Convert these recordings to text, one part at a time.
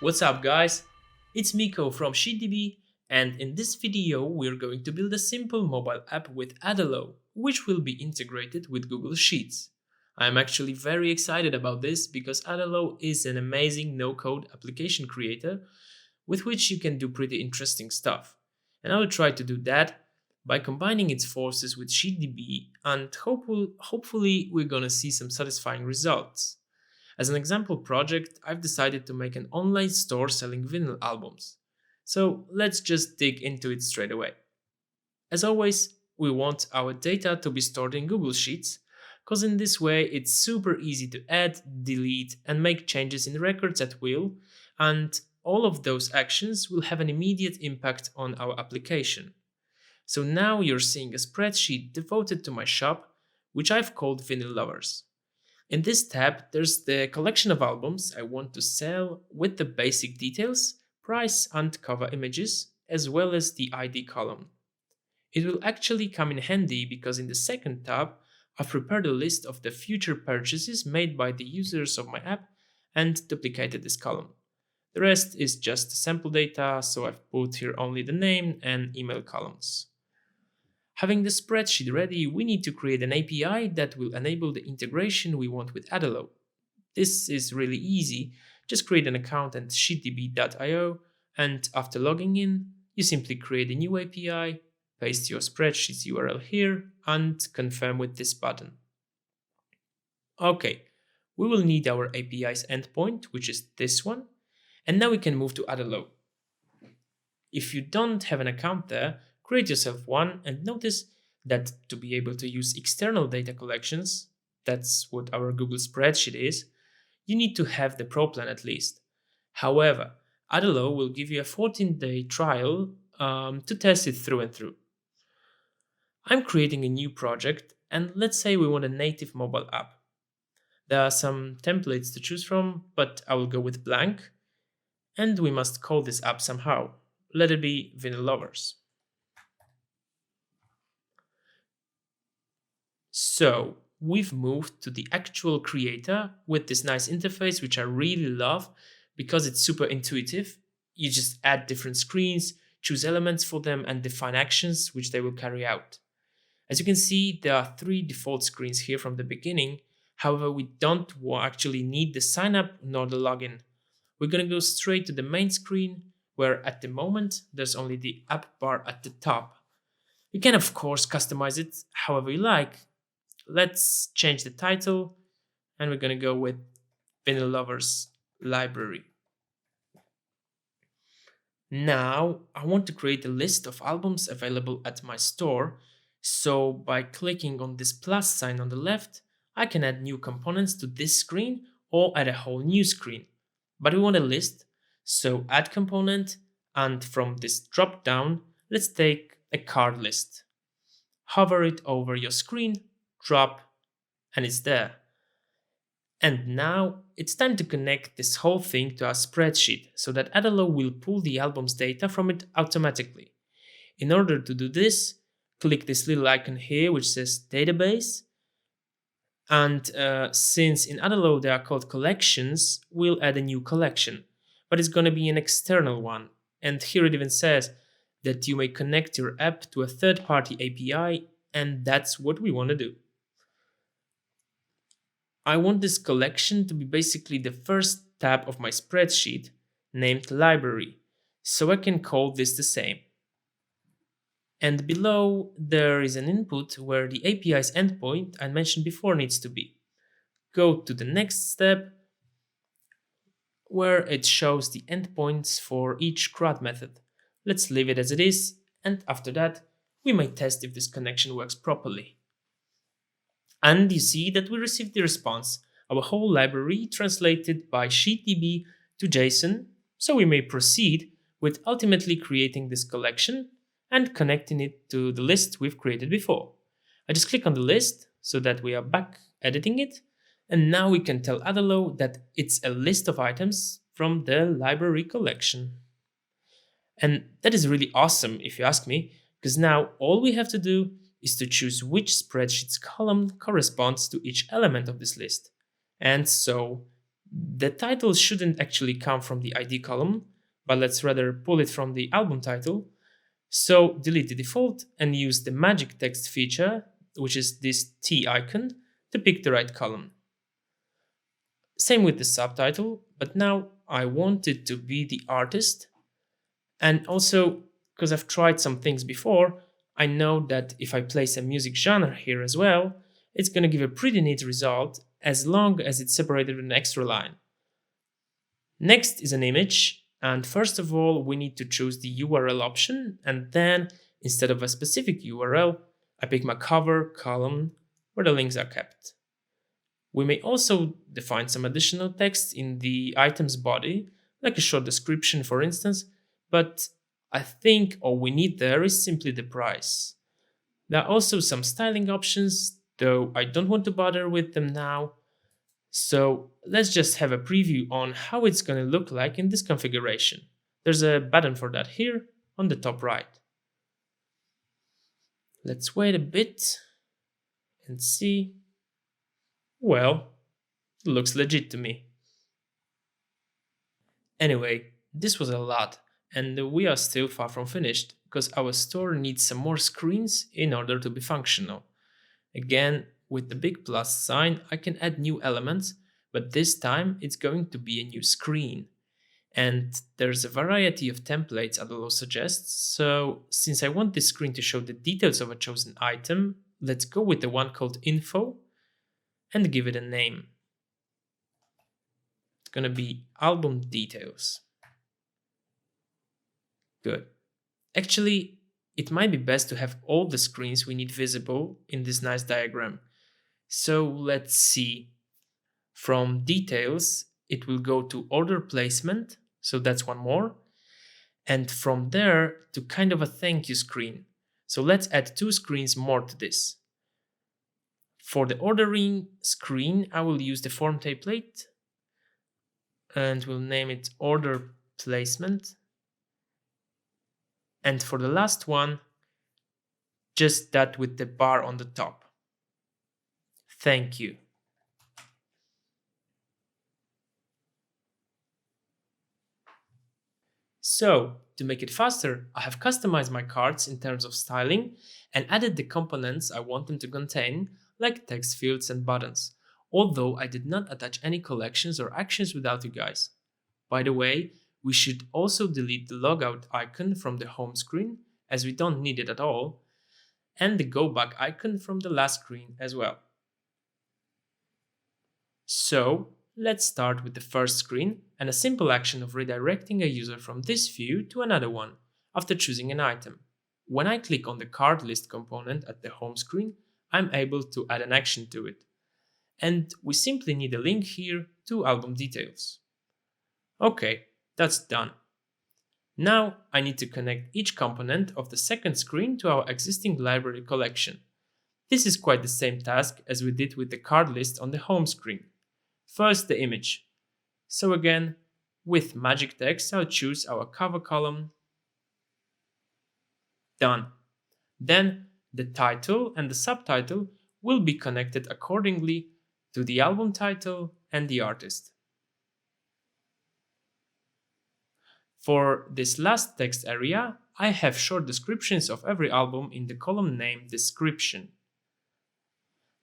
What's up guys? It's Miko from SheetDB, and in this video we're going to build a simple mobile app with Adalo, which will be integrated with Google Sheets. I'm actually very excited about this because Adalo is an amazing no-code application creator with which you can do pretty interesting stuff. And I will try to do that by combining its forces with SheetDB, and hopefully we're gonna see some satisfying results. As an example project, I've decided to make an online store selling vinyl albums. So let's just dig into it straight away. As always, we want our data to be stored in Google Sheets, because in this way it's super easy to add, delete, and make changes in records at will, and all of those actions will have an immediate impact on our application. So now you're seeing a spreadsheet devoted to my shop, which I've called Vinyl Lovers. In this tab, there's the collection of albums I want to sell with the basic details, price and cover images, as well as the ID column. It will actually come in handy because in the second tab, I've prepared a list of the future purchases made by the users of my app and duplicated this column. The rest is just sample data, so I've put here only the name and email columns. Having the spreadsheet ready, we need to create an API that will enable the integration we want with Adalo. This is really easy. Just create an account at sheetdb.io, and after logging in, you simply create a new API, paste your spreadsheet's URL here, and confirm with this button. Okay, we will need our API's endpoint, which is this one, and now we can move to Adalo. If you don't have an account there, create yourself one, and notice that to be able to use external data collections, that's what our Google spreadsheet is, you need to have the Pro plan at least. However, Adalo will give you a 14-day trial to test it through and through. I'm creating a new project, and let's say we want a native mobile app. There are some templates to choose from, but I will go with blank, and we must call this app somehow. Let it be Vinyl Lovers. So we've moved to the actual creator with this nice interface, which I really love because it's super intuitive. You just add different screens, choose elements for them, and define actions which they will carry out. As you can see, there are 3 default screens here from the beginning. However, we don't actually need the sign up nor the login. We're going to go straight to the main screen, where at the moment there's only the app bar at the top. You can of course customize it however you like. Let's change the title, and we're going to go with Vinyl Lovers Library. Now I want to create a list of albums available at my store, so by clicking on this plus sign on the left, I can add new components to this screen or add a whole new screen. But we want a list, so add component, and from this drop down, let's take a card list. Hover it over your screen, drop, and it's there. And now it's time to connect this whole thing to our spreadsheet so that Adalo will pull the album's data from it automatically. In order to do this, click this little icon here which says database, and since in Adalo they are called collections, we'll add a new collection, but it's going to be an external one, and here it even says that you may connect your app to a third-party API, and that's what we want to do. I want this collection to be basically the first tab of my spreadsheet, named library, so I can call this the same. And below there is an input where the API's endpoint I mentioned before needs to be. Go to the next step, where it shows the endpoints for each CRUD method. Let's leave it as it is, and after that we might test if this connection works properly. And you see that we received the response, our whole library translated by SheetDB to JSON, so we may proceed with ultimately creating this collection and connecting it to the list we've created before. I just click on the list so that we are back editing it, and now we can tell Adalo that it's a list of items from the library collection. And that is really awesome if you ask me, because now all we have to do is to choose which spreadsheet's column corresponds to each element of this list. And so The title shouldn't actually come from the ID column, but let's rather pull it from the album title. So delete the default and use the magic text feature, which is this T icon, to pick the right column. Same with the subtitle, but now I want it to be the artist. And also, because I've tried some things before, I know that if I place a music genre here as well, it's going to give a pretty neat result as long as it's separated with an extra line. Next is an image, and first of all, we need to choose the URL option, and then instead of a specific URL, I pick my cover column where the links are kept. We may also define some additional text in the item's body, like a short description for instance, but I think all we need there is simply the price. There are also some styling options, though I don't want to bother with them now. So let's just have a preview on how it's going to look like in this configuration. There's a button for that here on the top right. Let's wait a bit and see. Well, it looks legit to me. Anyway, this was a lot, and we are still far from finished because our store needs some more screens in order to be functional. Again, with the big plus sign, I can add new elements, but this time it's going to be a new screen. And there's a variety of templates Adalo suggests, so since I want this screen to show the details of a chosen item, let's go with the one called Info and give it a name. It's gonna be Album Details. Good. Actually, it might be best to have all the screens we need visible in this nice diagram. So let's see. From Details, it will go to Order Placement, so that's one more. And from there to kind of a thank you screen. So let's add 2 screens more to this. For the ordering screen, I will use the form template and we'll name it Order Placement. And for the last one, just that with the bar on the top. Thank you. So, to make it faster, I have customized my cards in terms of styling and added the components I want them to contain, like text fields and buttons, although I did not attach any collections or actions without you guys. By the way, we should also delete the logout icon from the home screen, as we don't need it at all, and the go back icon from the last screen as well. So, let's start with the first screen and a simple action of redirecting a user from this view to another one after choosing an item. When I click on the card list component at the home screen, I'm able to add an action to it. And we simply need a link here to album details. Okay, that's done. Now I need to connect each component of the second screen to our existing library collection. This is quite the same task as we did with the card list on the home screen. First, the image. So again, with magic text, I'll choose our cover column. Done. Then the title and the subtitle will be connected accordingly to the album title and the artist. For this last text area, I have short descriptions of every album in the column name description.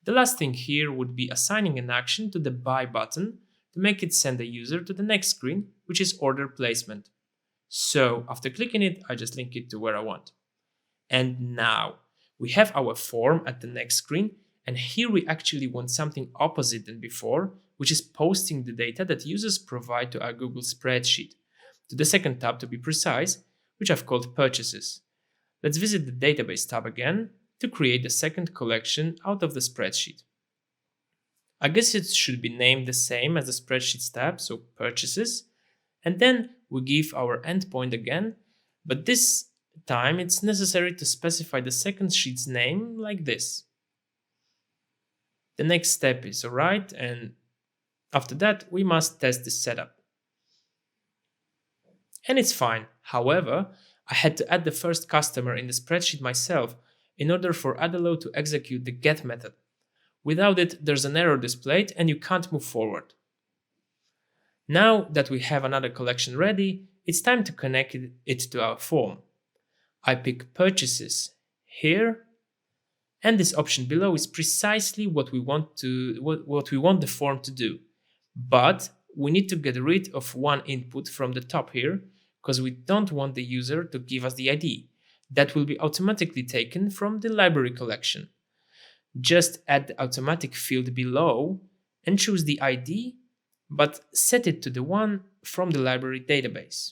The last thing here would be assigning an action to the buy button to make it send a user to the next screen, which is order placement. So after clicking it, I just link it to where I want. And now we have our form at the next screen, and here we actually want something opposite than before, which is posting the data that users provide to our Google spreadsheet, to the second tab to be precise, which I've called Purchases. Let's visit the Database tab again to create the second collection out of the spreadsheet. I guess it should be named the same as the Spreadsheets tab, so Purchases, and then we give our endpoint again, but this time it's necessary to specify the second sheet's name like this. The next step is alright, and after that we must test this setup. And it's fine. However, I had to add the first customer in the spreadsheet myself in order for Adalo to execute the get method. Without it, there's an error displayed and you can't move forward. Now that we have another collection ready, it's time to connect it to our form. I pick purchases here, and this option below is precisely what we want the form to do. But we need to get rid of one input from the top here because we don't want the user to give us the ID. That will be automatically taken from the library collection. Just add the automatic field below and choose the ID, but set it to the one from the library database.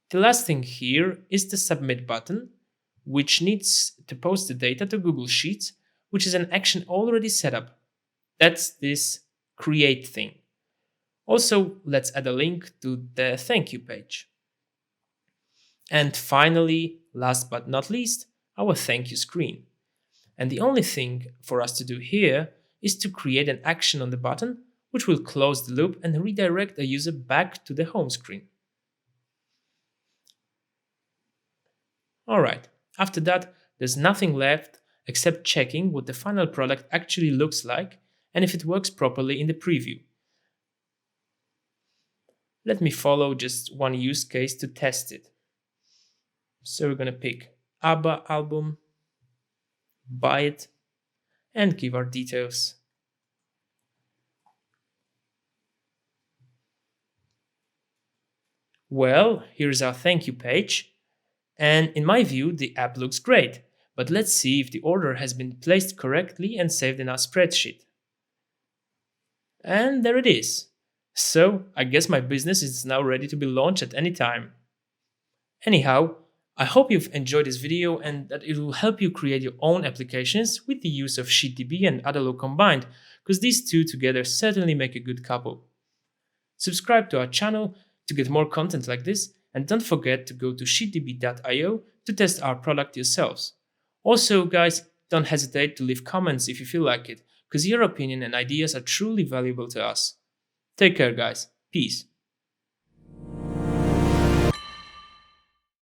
The last thing here is the submit button, which needs to post the data to Google Sheets, which is an action already set up. That's this create thing. Also, let's add a link to the thank you page. And finally, last but not least, our thank you screen. And the only thing for us to do here is to create an action on the button, which will close the loop and redirect the user back to the home screen. Alright, after that, there's nothing left except checking what the final product actually looks like and if it works properly in the preview. Let me follow just one use case to test it. So we're going to pick ABBA album, buy it, and give our details. Well, here's our thank you page, and in my view, the app looks great, but let's see if the order has been placed correctly and saved in our spreadsheet. And there it is. So, I guess my business is now ready to be launched at any time. Anyhow, I hope you've enjoyed this video and that it will help you create your own applications with the use of SheetDB and Adalo combined, because these two together certainly make a good couple. Subscribe to our channel to get more content like this, and don't forget to go to sheetdb.io to test our product yourselves. Also, guys, don't hesitate to leave comments if you feel like it, because your opinion and ideas are truly valuable to us. Take care, guys. Peace.